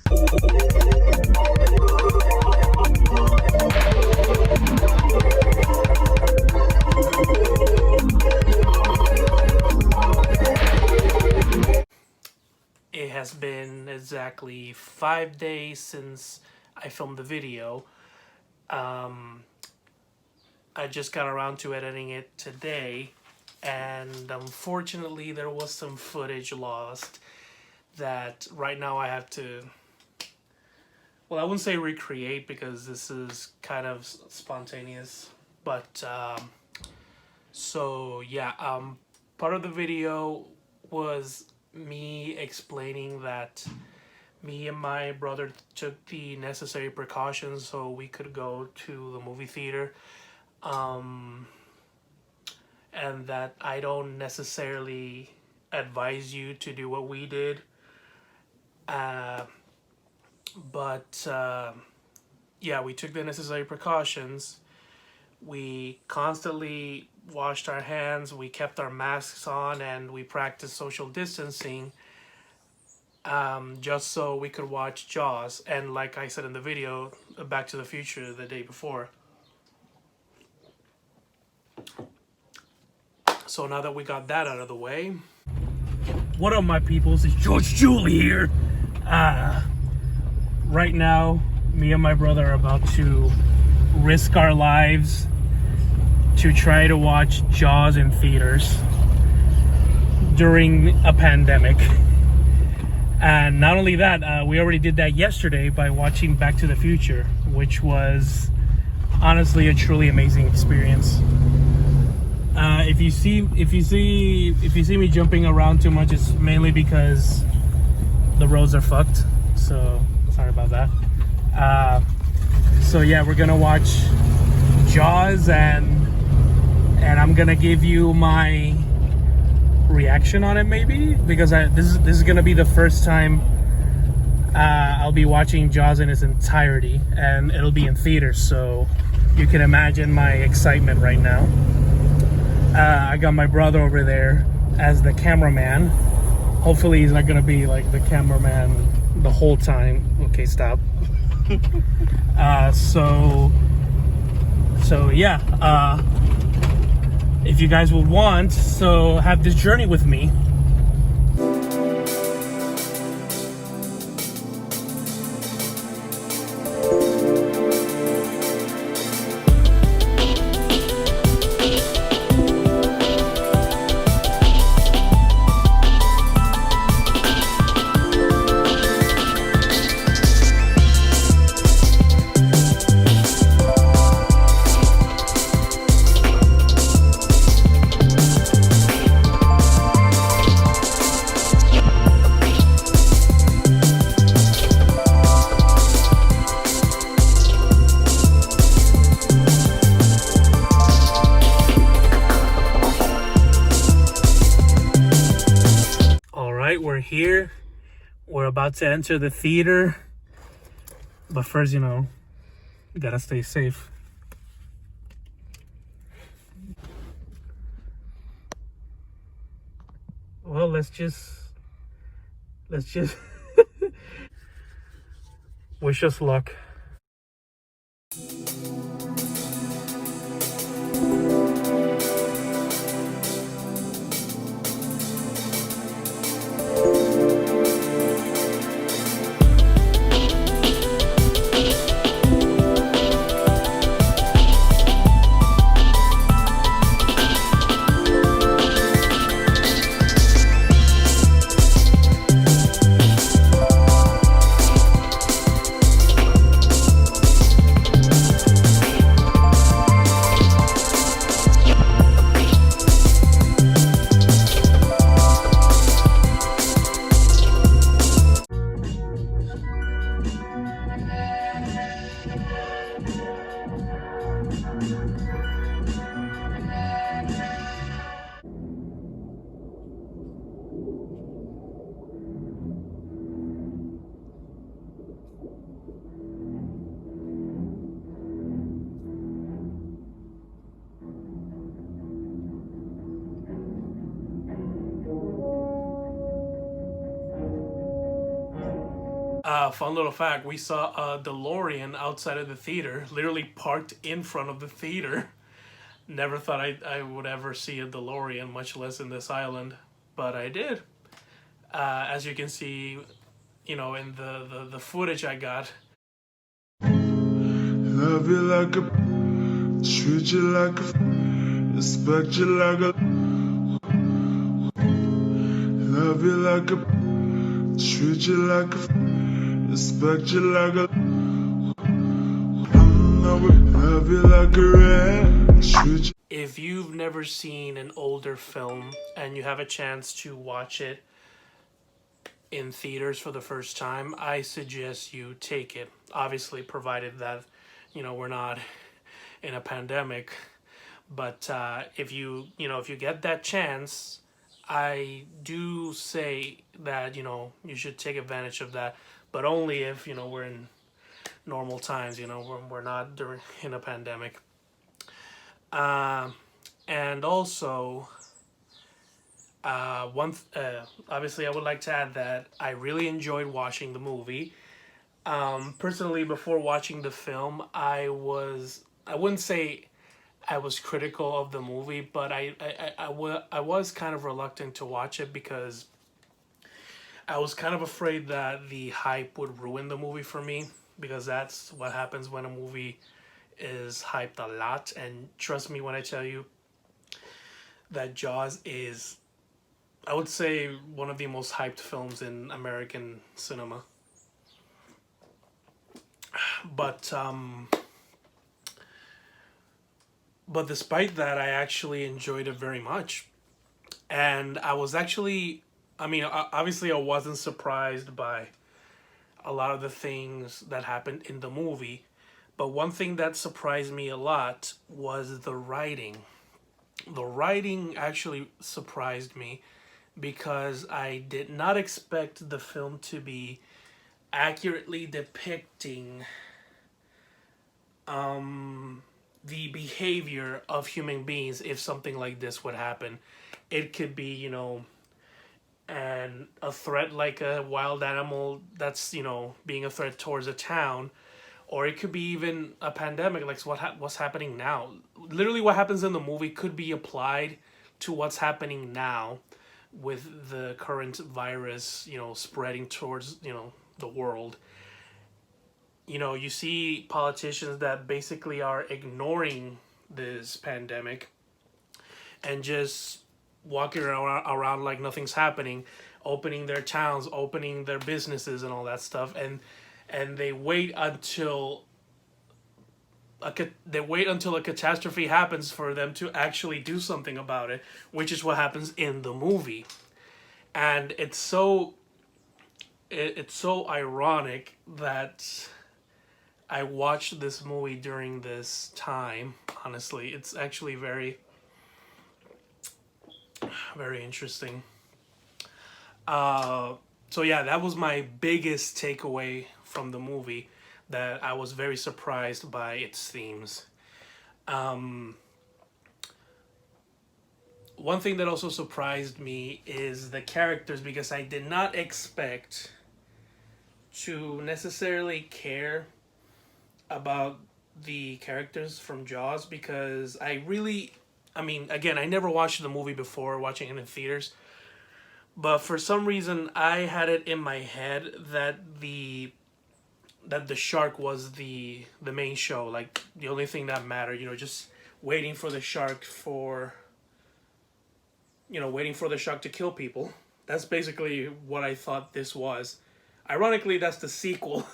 It has been exactly 5 days since I filmed the video. I just got around to editing it today, and unfortunately there was some footage lost that right now I have to, well, I wouldn't say recreate because this is kind of spontaneous, but so yeah, part of the video was me explaining that me and my brother took the necessary precautions so we could go to the movie theater, and that I don't necessarily advise you to do what we did, but yeah, we took the necessary precautions. We constantly washed our hands, we kept our masks on, and we practiced social distancing, just so we could watch Jaws. And like I said in the video, Back to the Future the day before. So now that we got that out of the way, what up, my peoples? It's Joji here. Right now, me and my brother are about to risk our lives to try to watch Jaws in theaters during a pandemic. And not only that, we already did that yesterday by watching Back to the Future, which was honestly a truly amazing experience. If you see me jumping around too much, it's mainly because the roads are fucked. So sorry about that. So yeah, we're gonna watch Jaws, and I'm gonna give you my reaction on it, maybe, because this is gonna be the first time I'll be watching Jaws in its entirety, and it'll be in theaters, so you can imagine my excitement right now. I got my brother over there as the cameraman. Hopefully he's not gonna be like the cameraman the whole time. Okay, stop. So yeah, if you guys would want, so have this journey with me. We're here. We're about to enter the theater. But first, you know, you gotta stay safe. Well, let's just wish us luck. Fun little fact: we saw a DeLorean outside of the theater, literally parked in front of the theater. Never thought I would ever see a DeLorean, much less in this island, but I did. As you can see, you know, in the footage I got. Love you like a, treat you like a, respect you like a, love you like a, treat you like a, respect you like a, love you like a rat, treat you. If you've never seen an older film and you have a chance to watch it in theaters for the first time, I suggest you take it. Obviously, provided that, you know, we're not in a pandemic. But if you get that chance, I do say that, you know, you should take advantage of that. But only if, you know, we're in normal times, you know, we're not in a pandemic. And also, obviously, I would like to add that I really enjoyed watching the movie. Personally, before watching the film, I wouldn't say I was critical of the movie, but I was kind of reluctant to watch it because I was kind of afraid that the hype would ruin the movie for me, because that's what happens when a movie is hyped a lot. And trust me when I tell you that Jaws is, I would say, one of the most hyped films in American cinema. But despite that, I actually enjoyed it very much. And I was actually, I mean, obviously I wasn't surprised by a lot of the things that happened in the movie. But one thing that surprised me a lot was the writing. The writing actually surprised me because I did not expect the film to be accurately depicting the behavior of human beings if something like this would happen. It could be, you know, a threat like a wild animal that's, you know, being a threat towards a town, or it could be even a pandemic like what's happening now. Literally what happens in the movie could be applied to what's happening now with the current virus, you know, spreading towards, you know, the world. You know, you see politicians that basically are ignoring this pandemic and just walking around like nothing's happening, opening their towns, opening their businesses and all that stuff, and they wait until a catastrophe happens for them to actually do something about it, which is what happens in the movie. And it's so ironic that I watched this movie during this time. Honestly, it's actually very, very interesting. So yeah, that was my biggest takeaway from the movie, that I was very surprised by its themes. One thing that also surprised me is the characters, because I did not expect to necessarily care about the characters from Jaws, because I mean, again, I never watched the movie before watching it in theaters, but for some reason I had it in my head that the shark was the main show, like the only thing that mattered, you know, just waiting for the shark to kill people. That's basically what I thought this was. Ironically, that's the sequel.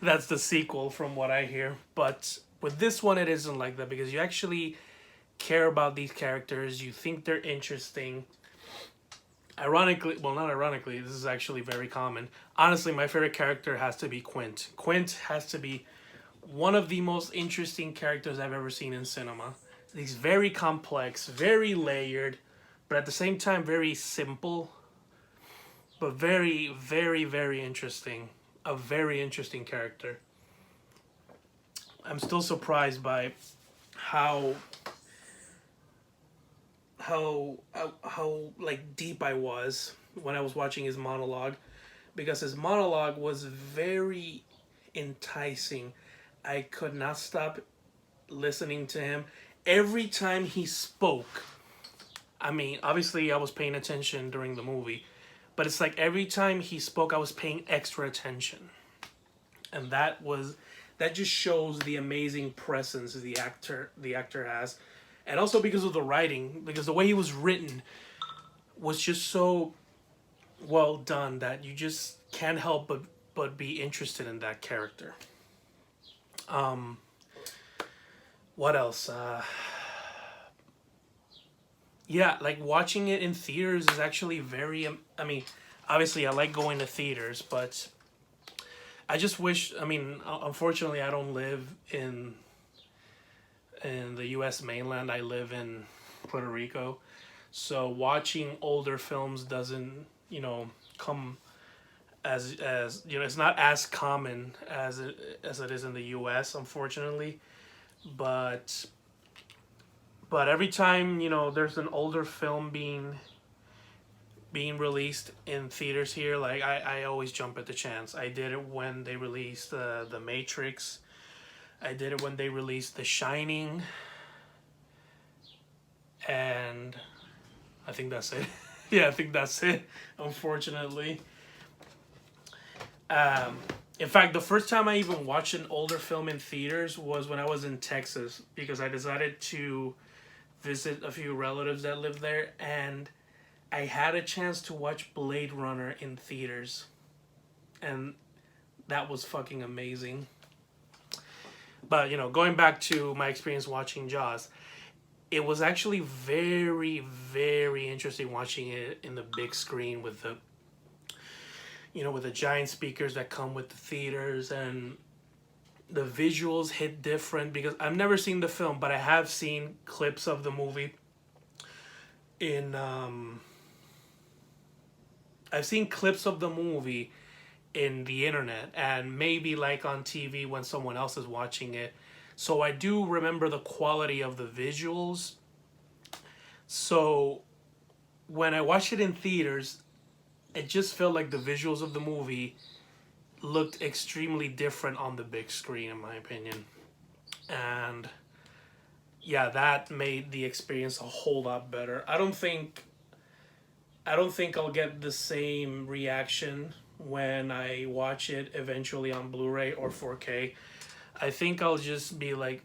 That's the sequel from what I hear. But with this one, it isn't like that, because you actually care about these characters. You think they're interesting. Ironically, well, not ironically, this is actually very common. Honestly, my favorite character has to be Quint. Quint has to be one of the most interesting characters I've ever seen in cinema. He's very complex, very layered, but at the same time very simple, but very, very, very interesting. A very interesting character. I'm still surprised by how like deep I was when I was watching his monologue, because his monologue was very enticing. I could not stop listening to him. Every time he spoke, I mean, obviously I was paying attention during the movie, but it's like every time he spoke, I was paying extra attention. And that just shows the amazing presence the actor has. And also because of the writing, because the way he was written was just so well done that you just can't help but be interested in that character. Um, what else? Yeah, like watching it in theaters is actually very. I mean, obviously I like going to theaters, but I just wish. I mean, unfortunately, I don't live in the U.S. mainland. I live in Puerto Rico, so watching older films doesn't, come it's not as common as it is in the U.S. Unfortunately, but every time there's an older film being released in theaters here, like I always jump at the chance. I did it when they released the Matrix. I did it when they released The Shining, and I think that's it. Yeah, I think that's it. Unfortunately, in fact, the first time I even watched an older film in theaters was when I was in Texas, because I decided to visit a few relatives that live there, and I had a chance to watch Blade Runner in theaters, and that was fucking amazing. But going back to my experience watching Jaws, it was actually very, very interesting watching it in the big screen with the giant speakers that come with the theaters, and the visuals hit different because I've never seen the film, but I have seen clips of the movie in I've seen clips of the movie in the internet, and maybe like on TV when someone else is watching it. So I do remember the quality of the visuals. So when I watched it in theaters, it just felt like the visuals of the movie looked extremely different on the big screen, in my opinion. And yeah, that made the experience a whole lot better. I don't think I'll get the same reaction when I watch it eventually on Blu-ray or 4K. I think I'll just be like,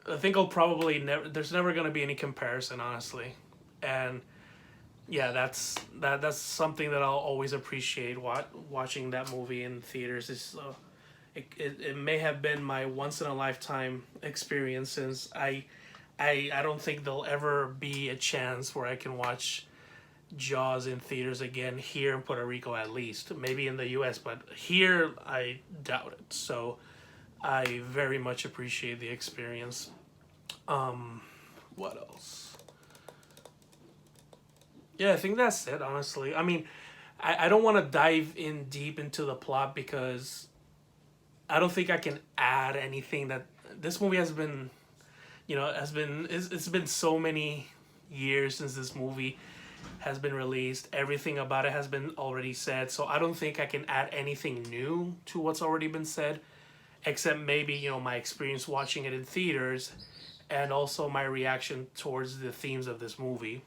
I think I'll probably never. There's never gonna be any comparison, honestly, and yeah, that's something that I'll always appreciate. Watching that movie in theaters is it may have been my once in a lifetime experience, since I don't think there'll ever be a chance where I can watch Jaws in theaters again here in Puerto Rico, at least. Maybe in the US, but here I doubt it. So I very much appreciate the experience. What else? Yeah, I think that's it, honestly. I mean, I don't want to dive in deep into the plot because I don't think I can add anything. That this movie has been, it's been so many years since this movie has been released. Everything about it has been already said, so I don't think I can add anything new to what's already been said, except maybe my experience watching it in theaters, and also my reaction towards the themes of this movie,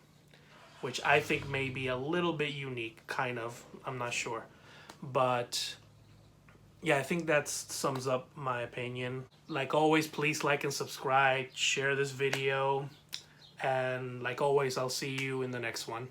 which I think may be a little bit unique, kind of. I'm not sure, but yeah, I think that sums up my opinion. Like always, please like and subscribe, share this video, and like always, I'll see you in the next one.